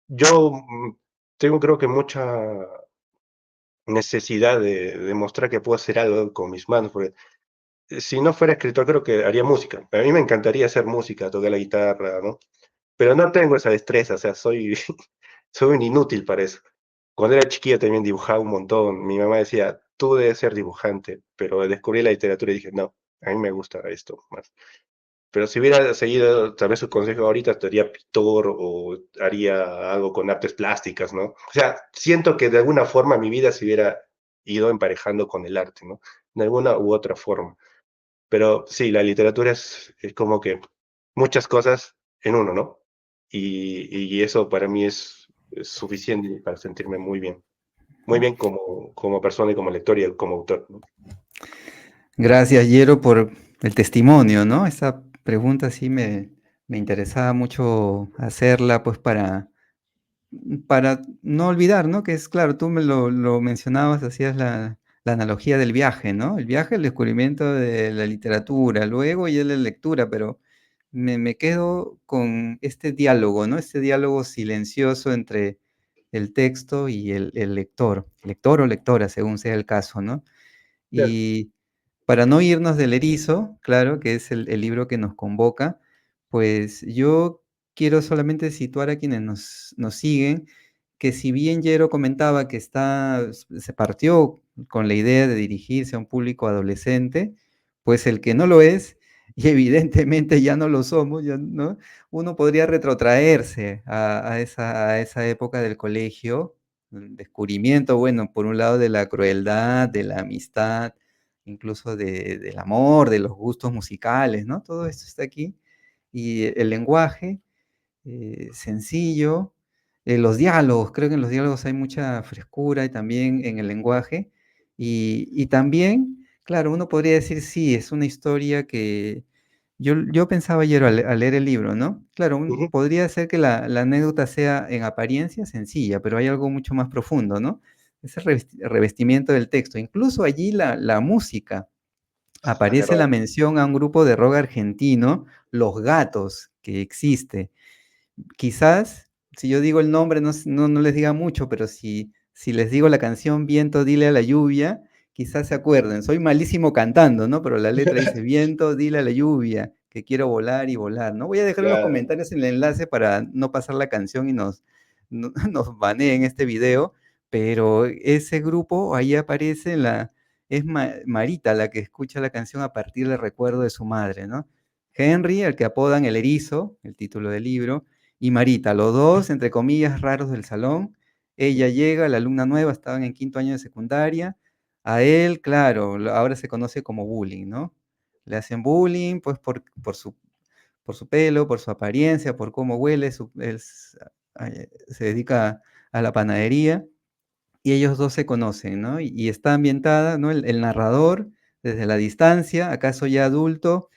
yo tengo creo que mucha necesidad de demostrar que puedo hacer algo con mis manos, porque si no fuera escritor creo que haría música. A mí me encantaría hacer música, tocar la guitarra, ¿no? Pero no tengo esa destreza, o sea, soy, soy un inútil para eso. Cuando era chiquilla también dibujaba un montón. Mi mamá decía, tú debes ser dibujante, pero descubrí la literatura y dije, no, a mí me gusta esto más. Pero si hubiera seguido tal vez su consejo ahorita, estaría pintor o haría algo con artes plásticas, ¿no? O sea, siento que de alguna forma mi vida se hubiera ido emparejando con el arte, ¿no? De alguna u otra forma. Pero sí, la literatura es como que muchas cosas en uno, ¿no? Y eso para mí es suficiente para sentirme muy bien como persona y como lector y como autor, ¿no? Gracias, Yero, por el testimonio, ¿no? Esa pregunta sí me interesaba mucho hacerla, pues para no olvidar, ¿no? Que es claro, tú me lo mencionabas, hacías la analogía del viaje, ¿no? El viaje, el descubrimiento de la literatura, luego ya la lectura, pero me quedo con este diálogo, ¿no? Este diálogo silencioso entre el texto y el lector o lectora, según sea el caso, ¿no? Claro. Y para no irnos del erizo, claro, que es el libro que nos convoca, pues yo quiero solamente situar a quienes nos siguen, que si bien Yero comentaba que se partió con la idea de dirigirse a un público adolescente, pues el que no lo es, y evidentemente ya no lo somos, ya, ¿no? Uno podría retrotraerse a esa época del colegio, el descubrimiento, bueno, por un lado de la crueldad, de la amistad, incluso del amor, de los gustos musicales, ¿no? Todo esto está aquí. Y el lenguaje sencillo, los diálogos, creo que en los diálogos hay mucha frescura y también en el lenguaje. Y también, claro, uno podría decir, sí, es una historia que yo pensaba ayer al leer el libro, ¿no? Claro, Ujú, podría ser que la anécdota sea en apariencia sencilla, pero hay algo mucho más profundo, ¿no? Ese revestimiento del texto. Incluso allí la música. es Aparece verdad. la mención a un grupo de rock argentino, Los Gatos, que existe. Quizás, si yo digo el nombre, no les diga mucho, pero si les digo la canción Viento, dile a la lluvia, quizás se acuerden. Soy malísimo cantando, ¿no? Pero la letra dice, viento, dile a la lluvia, que quiero volar y volar, ¿no? Voy a dejar en los Claro. comentarios el enlace para no pasar la canción y nos baneen este video, pero ese grupo ahí aparece es Marita la que escucha la canción a partir del recuerdo de su madre, ¿no? Henry, el que apodan el erizo, el título del libro, y Marita, los dos, entre comillas, raros del salón. Ella llega, la alumna nueva, estaban en quinto año de secundaria. A él, claro, ahora se conoce como bullying, ¿no? Le hacen bullying, pues, por su pelo, por su apariencia, por cómo huele, se dedica a la panadería y ellos dos se conocen, ¿no? Y está ambientada, ¿no? El narrador, desde la distancia, acaso ya adulto,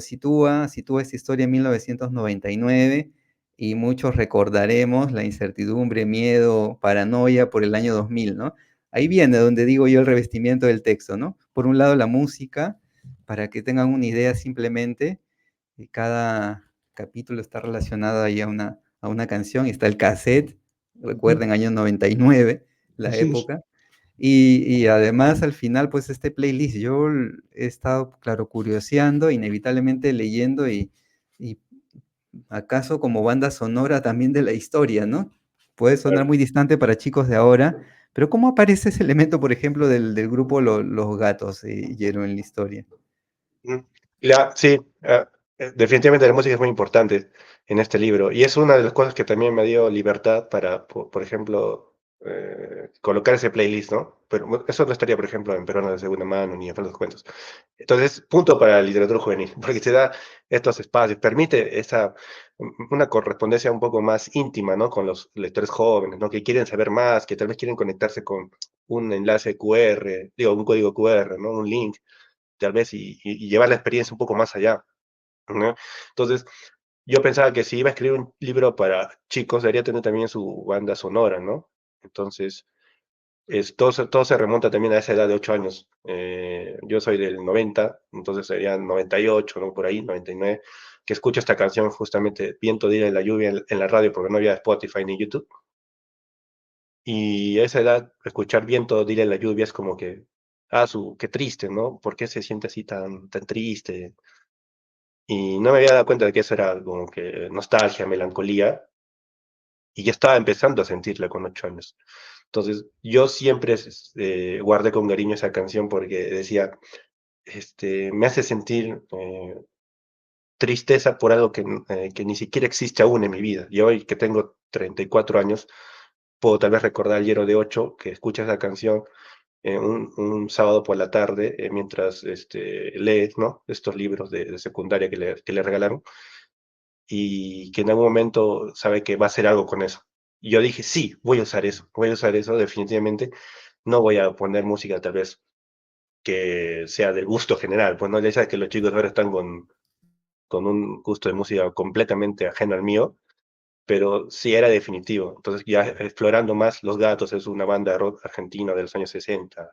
sitúa esta historia en 1999 y muchos recordaremos la incertidumbre, miedo, paranoia por el año 2000, ¿no? Ahí viene donde digo yo el revestimiento del texto, ¿no? Por un lado la música, para que tengan una idea simplemente, cada capítulo está relacionado ahí a una canción, y está el cassette, Ujú. recuerden, año 99, la Sí. época. Y además al final, pues este playlist, yo he estado, claro, curioseando, inevitablemente leyendo y acaso como banda sonora también de la historia, ¿no? Puede sonar Claro. muy distante para chicos de ahora, pero ¿cómo aparece ese elemento, por ejemplo, del grupo Los Gatos, Yero, en la historia? Ujú. Sí, Definitivamente la música es muy importante en este libro y es una de las cosas que también me dio libertad para, por ejemplo, colocar ese playlist, ¿no? Pero eso no estaría, por ejemplo, en Peruano de Segunda Mano ni en Falsos Cuentos. Entonces, punto para la literatura juvenil, porque te da estos espacios, permite una correspondencia un poco más íntima, ¿no? Con los lectores jóvenes, ¿no? Que quieren saber más, que tal vez quieren conectarse con un enlace QR, digo, un código QR, ¿no? Un link, tal vez, y llevar la experiencia un poco más allá, ¿no? Entonces, yo pensaba que si iba a escribir un libro para chicos, debería tener también su banda sonora, ¿no? Entonces, todo se remonta también a esa edad de 8 años. Yo soy del 90, entonces serían 98, ¿no? Por ahí, 99, que escucho esta canción justamente, Viento de ir en la lluvia, en la radio, porque no había Spotify ni YouTube. Y a esa edad, escuchar Viento de ir en la lluvia es como que, qué triste, ¿no? ¿Por qué se siente así tan triste? Y no me había dado cuenta de que eso era como que nostalgia, melancolía, y ya estaba empezando a sentirla con 8 años. Entonces, yo siempre guardé con cariño esa canción porque decía, me hace sentir tristeza por algo que ni siquiera existe aún en mi vida. Y hoy que tengo 34 años, puedo tal vez recordar al Yero de 8 que escucha esa canción un sábado por la tarde mientras lee, ¿no? Estos libros de secundaria que le regalaron y que en algún momento sabe que va a hacer algo con eso. Y yo dije, sí, voy a usar eso definitivamente. No voy a poner música tal vez que sea del gusto general, pues no, ya sabes que los chicos ahora están con un gusto de música completamente ajeno al mío, pero sí era definitivo. Entonces ya explorando más, Los Gatos es una banda de rock argentina de los años 60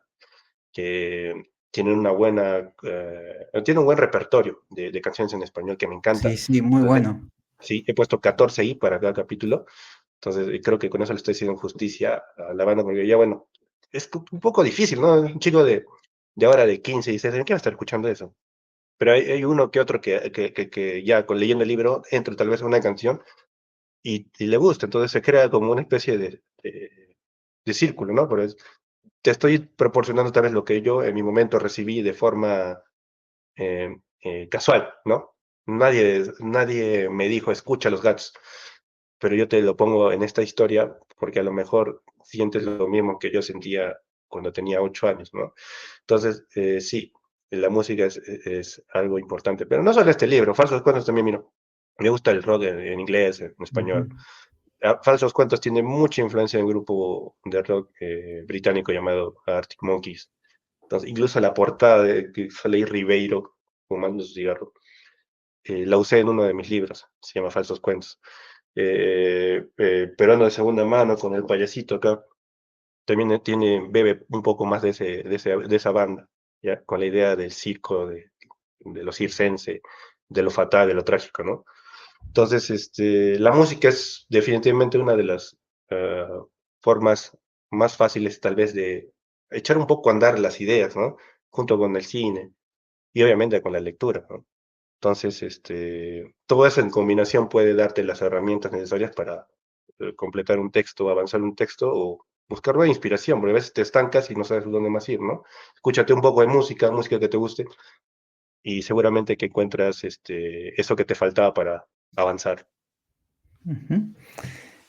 que tiene un buen repertorio de canciones en español que me Sí, encanta. sí, muy Entonces, bueno. sí, he puesto 14 ahí para cada capítulo. Entonces, creo que con eso le estoy haciendo justicia a la banda, porque ya, bueno, es un poco difícil, ¿no? Un chico de ahora de 15, 16 años, ¿qué va a estar escuchando eso? Pero hay uno que otro que ya con leyendo el libro entra tal vez a una canción y le gusta, entonces se crea como una especie de círculo, ¿no? Pero te estoy proporcionando tal vez lo que yo en mi momento recibí de forma casual, ¿no? Nadie me dijo, escucha Los Gatos, pero yo te lo pongo en esta historia porque a lo mejor sientes lo mismo que yo sentía cuando tenía 8 años, ¿no? Entonces, sí, la música es algo importante, pero no solo este libro, Falsos Cuentos también, mira, me gusta el rock en inglés, en Ujú. español. Falsos Cuentos tiene mucha influencia en un grupo de rock británico llamado Arctic Monkeys. Entonces, incluso la portada de que sale ahí Ribeiro fumando su cigarro, la usé en uno de mis libros, se llama Falsos Cuentos. Peruano de segunda mano con el payasito acá, también bebe un poco más de esa banda, ¿ya? Con la idea del circo, de lo circense, de lo fatal, de lo trágico, ¿no? Entonces, la música es definitivamente una de las formas más fáciles tal vez de echar un poco a andar las ideas, ¿no? Junto con el cine y obviamente con la lectura, ¿no? Entonces, todo eso en combinación puede darte las herramientas necesarias para completar un texto, avanzar un texto o buscar nueva inspiración, porque a veces te estancas y no sabes dónde más ir, ¿no? Escúchate un poco de música que te guste y seguramente que encuentras eso que te faltaba para avanzar. Ujú.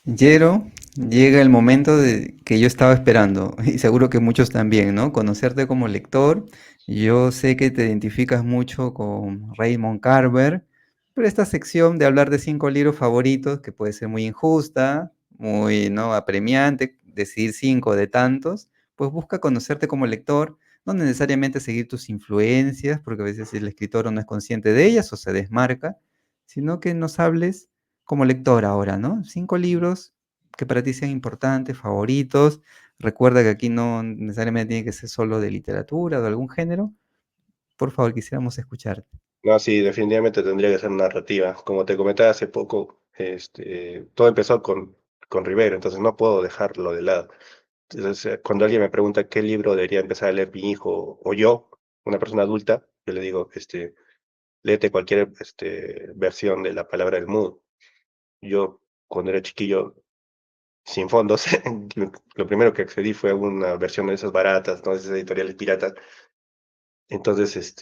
Yero, llega el momento que yo estaba esperando, y seguro que muchos también, ¿no? Conocerte como lector. Yo sé que te identificas mucho con Raymond Carver, pero esta sección de hablar de 5 libros favoritos, que puede ser muy injusta, muy, ¿no? Apremiante, decir 5 de tantos, pues busca conocerte como lector, no necesariamente seguir tus influencias, porque a veces el escritor no es consciente de ellas o se desmarca, sino que nos hables como lector ahora, ¿no? 5 libros que para ti sean importantes, favoritos. Recuerda que aquí no necesariamente tiene que ser solo de literatura o de algún género. Por favor, quisiéramos escucharte. No, sí, definitivamente tendría que ser narrativa. Como te comentaba hace poco, todo empezó con Rivero, entonces no puedo dejarlo de lado. Entonces, cuando alguien me pregunta qué libro debería empezar a leer mi hijo o yo, una persona adulta, yo le digo, léete cualquier versión de La Palabra del Mundo. Yo, cuando era chiquillo, sin fondos, lo primero que accedí fue a una versión de esas baratas, ¿no? De esas editoriales piratas. Entonces,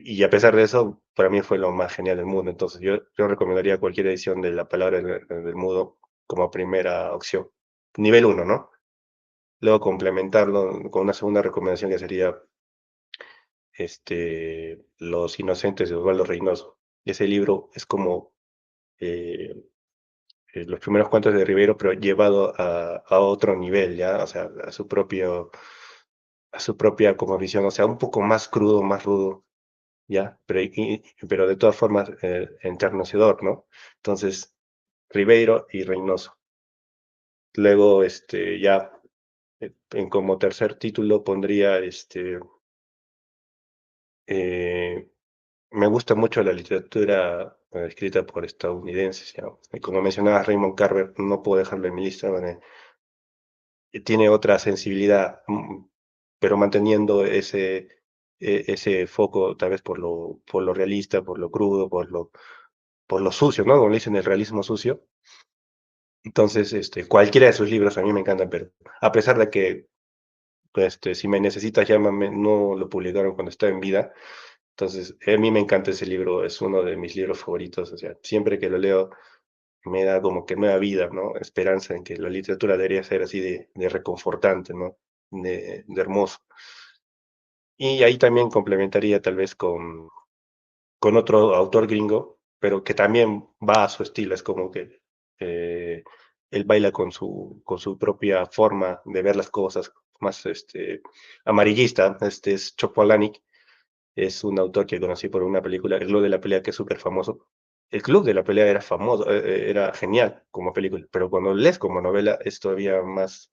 y a pesar de eso, para mí fue lo más genial del mundo. Entonces, yo recomendaría cualquier edición de La Palabra del Mudo como primera opción. Nivel uno, ¿no? Luego complementarlo con una segunda recomendación que sería Los Inocentes de Osvaldo Reynoso. Ese libro es como eh, los primeros cuentos de Rivero, pero llevado a otro nivel, ¿ya? O sea, a su propia como visión, o sea, un poco más crudo, más rudo, ¿ya? Pero de todas formas, enternecedor, ¿no? Entonces, Ribeiro y Reynoso. Luego, ya en como tercer título pondría, eh, me gusta mucho la literatura escrita por estadounidenses, ¿ya? Y como mencionaba Raymond Carver, no puedo dejarlo en mi lista, bueno, tiene otra sensibilidad, pero manteniendo ese foco tal vez por lo realista, por lo crudo, por lo sucio, ¿no? Como le dicen, el realismo sucio. Entonces, cualquiera de sus libros a mí me encantan, pero a pesar de que, si me necesitas, llámame, no lo publicaron cuando estaba en vida. Entonces, a mí me encanta ese libro, es uno de mis libros favoritos, o sea, siempre que lo leo me da como que nueva vida, ¿no? Esperanza en que la literatura debería ser así de reconfortante, ¿no? De hermoso. Y ahí también complementaría tal vez con otro autor gringo, pero que también va a su estilo, es como que eh, él baila con su propia forma de ver las cosas, más amarillista. Este es Chopolanik, es un autor que conocí por una película, El Club de la Pelea, que es súper famoso. El Club de la Pelea era famoso, era genial como película, pero cuando lees como novela es todavía más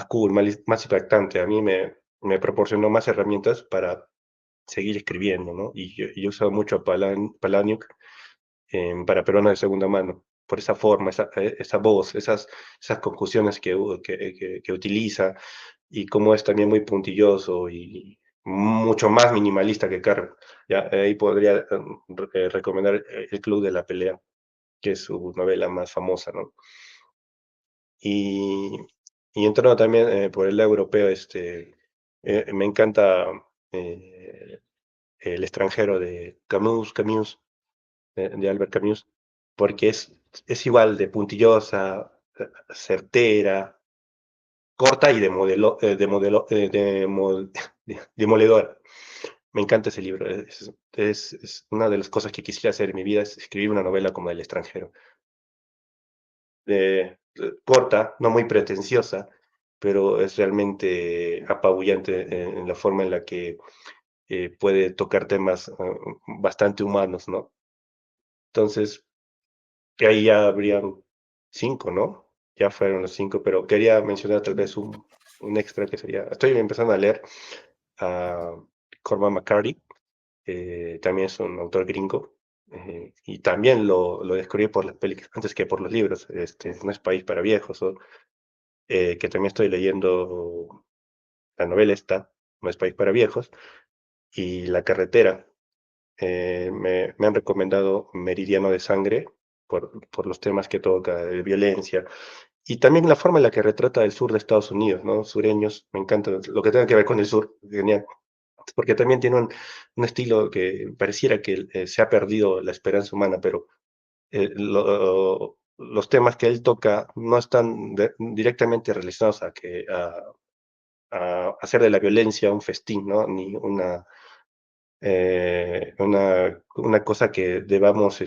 cool, más impactante. A mí me proporcionó más herramientas para seguir escribiendo, ¿no? Y yo he usado mucho a Palahniuk para peruanos de segunda mano, por esa forma, esa voz, esas conjunciones que utiliza y cómo es también muy puntilloso y mucho más minimalista que Carver. Ya, ahí podría recomendar El Club de la Pelea, que es su novela más famosa, ¿no? Y, y entrando también por el lado europeo, me encanta eh, El extranjero de Camus, de Albert Camus, porque es igual de puntillosa, certera, corta y demoledora. Me encanta ese libro. Es una de las cosas que quisiera hacer en mi vida, es escribir una novela como El extranjero. Corta, no muy pretenciosa, pero es realmente apabullante en la forma en la que puede tocar temas bastante humanos, ¿no? Entonces, que ahí ya habrían 5, ¿no? Ya fueron los 5, pero quería mencionar tal vez un extra que sería, estoy empezando a leer a Cormac McCarthy, también es un autor gringo, y también lo descubrí por las películas antes que por los libros. No es país para viejos, que también estoy leyendo la novela esta, No es país para viejos, y La carretera. Me han recomendado Meridiano de Sangre por los temas que toca de violencia y también la forma en la que retrata el sur de Estados Unidos, ¿no? Sureños, me encanta lo que tenga que ver con el sur, genial, porque también tiene un estilo que pareciera que se ha perdido la esperanza humana, pero los temas que él toca no están directamente relacionados a hacer de la violencia un festín, ¿no? Ni una cosa que debamos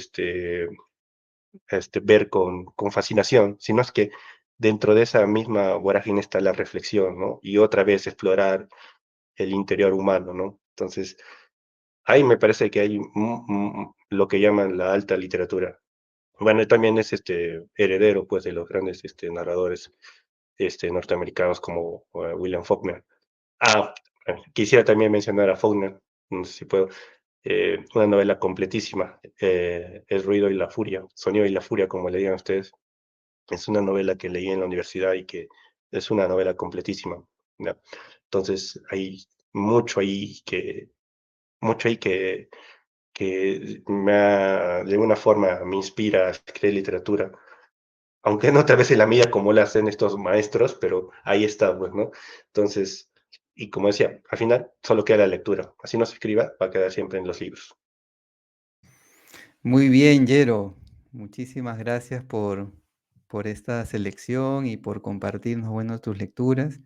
ver con fascinación, sino es que dentro de esa misma vorágine está la reflexión, ¿no? Y otra vez explorar el interior humano, ¿no? Entonces, ahí me parece que hay lo que llaman la alta literatura. Bueno, él también es heredero, pues, de los grandes narradores norteamericanos como William Faulkner. Ah, quisiera también mencionar a Faulkner, no sé si puedo, una novela completísima, El ruido y la furia, Sonido y la furia, como le digan ustedes. Es una novela que leí en la universidad y que es una novela completísima, ¿ya? Entonces, hay mucho ahí mucho ahí que de alguna forma me inspira a escribir literatura, aunque no tal vez en la mía como la hacen estos maestros, pero ahí está, pues, ¿no? Entonces, Y como decía, al final solo queda la lectura. Así no se escriba, va a quedar siempre en los libros. Muy bien, Yero. Muchísimas gracias por esta selección y por compartirnos, bueno, tus lecturas.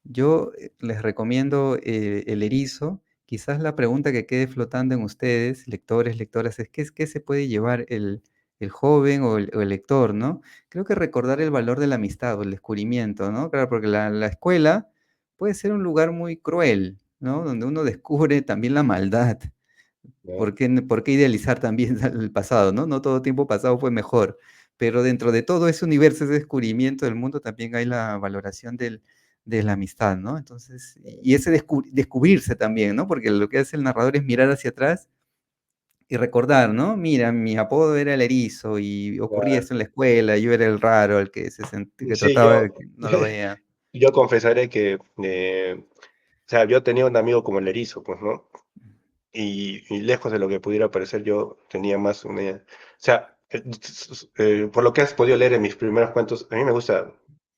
Yo les recomiendo El Erizo. Quizás la pregunta que quede flotando en ustedes, lectores, lectoras, es qué se puede llevar el joven o el lector, ¿no? Creo que recordar el valor de la amistad o el descubrimiento, ¿no? Claro, porque la escuela puede ser un lugar muy cruel, ¿no? Donde uno descubre también la maldad. ¿No? Por qué idealizar también el pasado, ¿no? No todo tiempo pasado fue mejor, pero dentro de todo ese universo, ese descubrimiento del mundo, también hay la valoración de la amistad, ¿no? Entonces, y ese descubrirse también, ¿no? Porque lo que hace el narrador es mirar hacia atrás y recordar, ¿no? Mira, mi apodo era el erizo y ocurría Ah, esto en la escuela, yo era el raro, el que que sí, trataba de que no lo vea. yo confesaré que, o sea, yo tenía un amigo como el erizo, pues, ¿no? Y lejos de lo que pudiera parecer, yo tenía más una... O sea, por lo que has podido leer en mis primeros cuentos, a mí me gusta,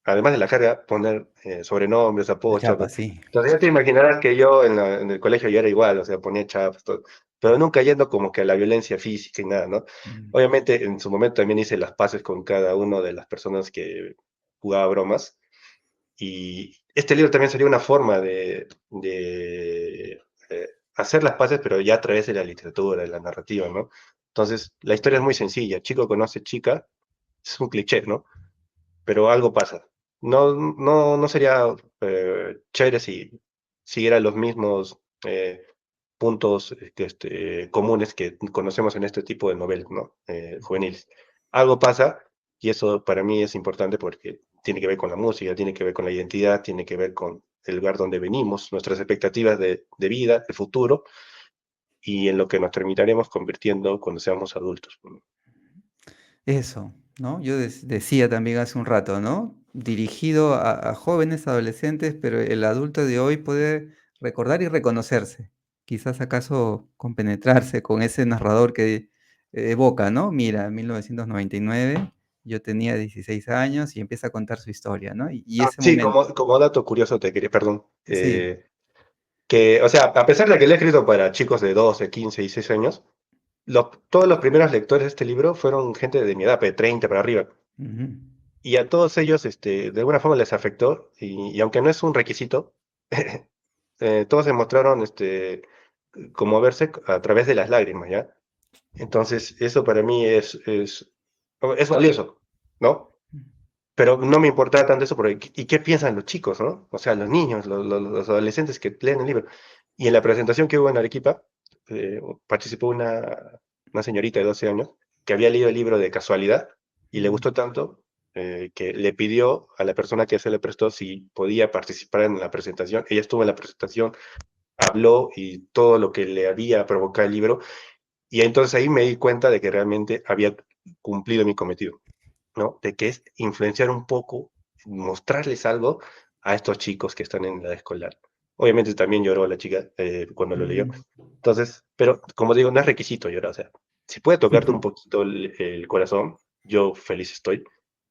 además de la carga, poner sobrenombres, La apodos, chapa, chapas. sí. Entonces ya te imaginarás que yo en el colegio yo era igual, o sea, ponía chapas, todo, pero nunca yendo como que a la violencia física y nada, ¿no? Mm. Obviamente en su momento también hice las paces con cada una de las personas que jugaba bromas, y este libro también sería una forma de hacer las paces, pero ya a través de la literatura, de la narrativa, ¿no? Entonces, la historia es muy sencilla. Chico conoce chica, es un cliché, ¿no? Pero algo pasa. No sería chévere si siguiera los mismos puntos comunes que conocemos en este tipo de novelas, ¿no? Juveniles. Algo pasa y eso para mí es importante porque tiene que ver con la música, tiene que ver con la identidad, tiene que ver con el lugar donde venimos, nuestras expectativas de vida, de futuro y en lo que nos terminaremos convirtiendo cuando seamos adultos, ¿no? Eso, ¿no? Yo decía también hace un rato, ¿no? Dirigido a jóvenes, adolescentes, pero el adulto de hoy puede recordar y reconocerse. Quizás acaso compenetrarse con ese narrador que evoca, ¿no? Mira, 1999, yo tenía 16 años y empieza a contar su historia, ¿no? Y ese Sí, momento, como dato curioso te quería, perdón, sí. que, o sea, a pesar de que lo he escrito para chicos de 12, 15 y 6 años, todos los primeros lectores de este libro fueron gente de mi edad, de 30 para arriba. Ujú, Y a todos ellos, de alguna forma les afectó, y aunque no es un requisito, todos se mostraron, conmoverse a través de las lágrimas, ¿ya? Entonces, eso para mí es valioso, ¿no? Pero no me importaba tanto eso, porque ¿y qué piensan los chicos, no? O sea, los niños, los adolescentes que leen el libro. Y en la presentación que hubo en Arequipa, participó una señorita de 12 años que había leído el libro de casualidad y le ujú, gustó tanto que le pidió a la persona que se le prestó si podía participar en la presentación. Ella estuvo en la presentación, habló y todo lo que le había provocado el libro. Y entonces ahí me di cuenta de que realmente había cumplido mi cometido, ¿no? De que es influenciar un poco, mostrarles algo a estos chicos que están en la escolar. Obviamente también lloró la chica cuando lo leyó. ujú. Entonces, pero como digo, no es requisito llorar, o sea, si puede tocarte un poquito el corazón, yo feliz estoy.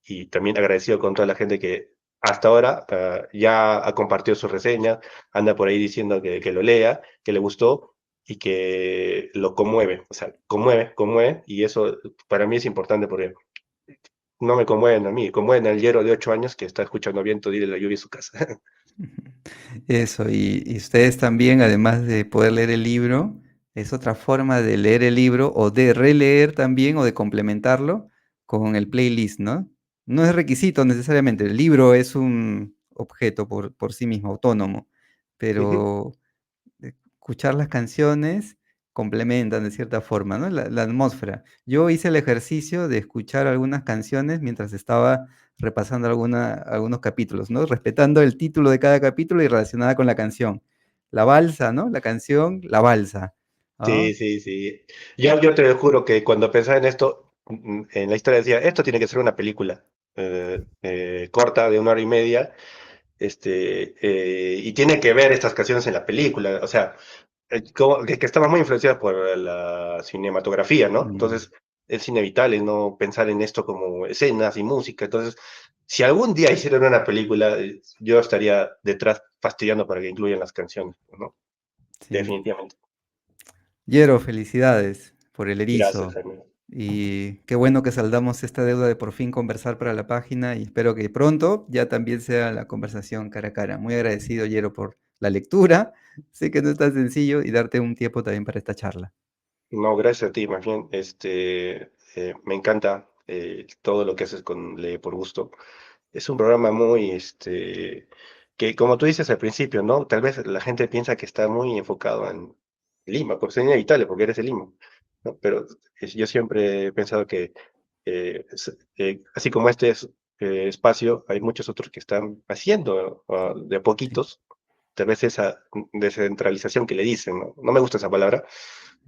Y también agradecido con toda la gente que hasta ahora ya ha compartido su reseña, anda por ahí diciendo que lo lea, que le gustó y que lo conmueve, o sea, conmueve, y eso para mí es importante porque no me conmueven a mí, conmueven al Yero de 8 años que está escuchando viento, dile la lluvia en su casa. Eso, y ustedes también, además de poder leer el libro, es otra forma de leer el libro o de releer también o de complementarlo con el playlist, ¿no? No es requisito necesariamente, el libro es un objeto por sí mismo, autónomo, Ujú. pero escuchar las canciones complementan de cierta forma, ¿no? La atmósfera. Yo hice el ejercicio de escuchar algunas canciones mientras estaba repasando algunos capítulos, ¿no? Respetando el título de cada capítulo y relacionada con la canción. La balsa, ¿no? La canción, la balsa. ¿Ah? Sí, sí, sí. Yo te juro que cuando pensaba en esto, en la historia decía, esto tiene que ser una película corta de 1 hora y media, y tiene que ver estas canciones en la película, o sea, que estaba muy influenciada por la cinematografía, ¿no? Mm. Entonces, es inevitable no pensar en esto como escenas y música. Entonces, si algún día hicieran una película, yo estaría detrás fastidiando para que incluyan las canciones, ¿no? Sí. Definitivamente. Yero, felicidades por el Gracias, erizo. Jaime. Y qué bueno que saldamos esta deuda de por fin conversar para la página y espero que pronto ya también sea la conversación cara a cara. Muy agradecido, Yero, por la lectura. Sé que no es tan sencillo y darte un tiempo también para esta charla. No, gracias a ti, más bien, me encanta todo lo que haces con Lee por Gusto. Es un programa muy, que como tú dices al principio, ¿no? Tal vez la gente piensa que está muy enfocado en Lima, pues es inevitable porque eres de Lima, ¿no? Pero yo siempre he pensado que, así como espacio, hay muchos otros que están haciendo de a Sí, poquitos, tal vez esa descentralización que le dicen, ¿no? No me gusta esa palabra,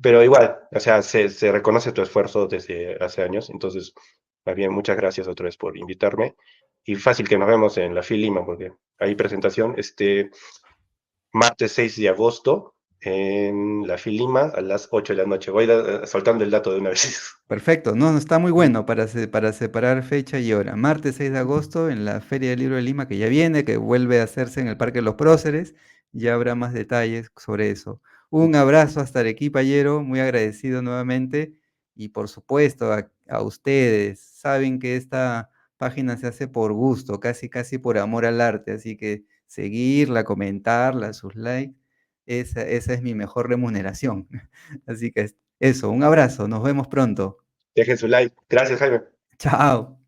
pero igual, o sea, se reconoce tu esfuerzo desde hace años, entonces, más bien, muchas gracias otra vez por invitarme. Y fácil que nos vemos en la FIL Lima, porque hay presentación martes 6 de agosto en la FIL Lima a las 8 de la noche. Voy soltando el dato de una vez. perfecto. No, no, está muy bueno para separar fecha y hora. Martes 6 de agosto en la Feria del Libro de Lima, que ya viene, que vuelve a hacerse en el Parque de los Próceres. Ya habrá más detalles sobre eso. Un abrazo hasta Arequipa, Yero, muy agradecido nuevamente. Y por supuesto, a ustedes, saben que esta página se hace por gusto, casi, casi por amor al arte. Así que seguirla, comentarla, sus likes, esa es mi mejor remuneración. Así que eso, un abrazo, nos vemos pronto. Dejen su like. Gracias, Jaime. Chao.